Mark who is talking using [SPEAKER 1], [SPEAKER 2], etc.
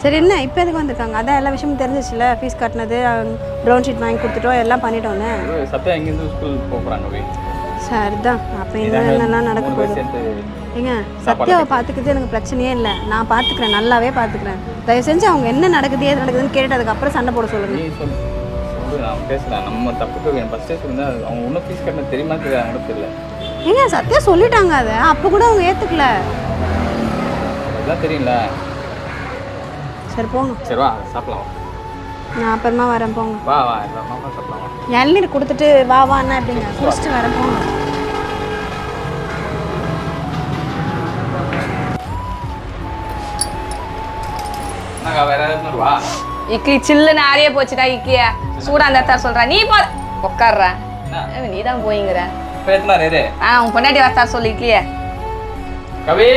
[SPEAKER 1] சரி என்ன இப்போ எதுக்கு வந்திருக்காங்க? அதான் எல்லா விஷயமும் தெரிஞ்சிச்சுல, ஃபீஸ் கட்டினது, ப்ரௌன் ஷீட் வாங்கி கொடுத்துட்டோம், எல்லாம் பண்ணிட்டோன்னு.
[SPEAKER 2] சத்யா எங்கேருந்து ஸ்கூல் போகிறாங்க.
[SPEAKER 1] சரிதான், அப்போ என்னென்னலாம் நடக்க போகுது. ஏங்க சத்யாவை பார்த்துக்கிறது எனக்கு பிரச்சனையே இல்லை, நான் பார்த்துக்கிறேன், நல்லாவே பார்த்துக்கிறேன். தயவு செஞ்சு அவங்க என்ன நடக்குது ஏது நடக்குதுன்னு கேட்டு அதுக்கப்புறம் சண்டை போட சொல்லுங்க.
[SPEAKER 2] நீ சொல்லு, நான் பேசலாம். நம்ம தப்புக்கு ஃபஸ்ட்டே சொல்லியிருந்தா அவங்க இன்னும் ஃபீஸ் கட்டின தெரியுமா தெரியாது தெரியல.
[SPEAKER 1] ஏங்க சத்யா சொல்லிட்டாங்க, அதை அப்போ கூட அவங்க ஏற்றுக்கல.
[SPEAKER 2] அதெல்லாம் தெரியல.
[SPEAKER 1] சரி போங்க.
[SPEAKER 2] சரி வா சாப்பிடலாம்.
[SPEAKER 1] நான் அப்புறமா வரேன், போங்க.
[SPEAKER 2] வா வா சாப்பிடலாம்.
[SPEAKER 1] இளநீர் கொடுத்துட்டு வா வான்னா எப்படிங்க? குடிச்சிட்டு வரேன், போங்க.
[SPEAKER 2] வேற ஏதாவது வா.
[SPEAKER 3] இட்லி சில்லுன்னு ஆறியே போச்சுடா. இட்லியா சூடா அந்த தான் சொல்றா. நீ போ உட்கார்ற. நீ தான் போயிங்கிற. உன் பொண்டாட்டி வரத்தா சொல்லு இட்லிய.
[SPEAKER 2] கவி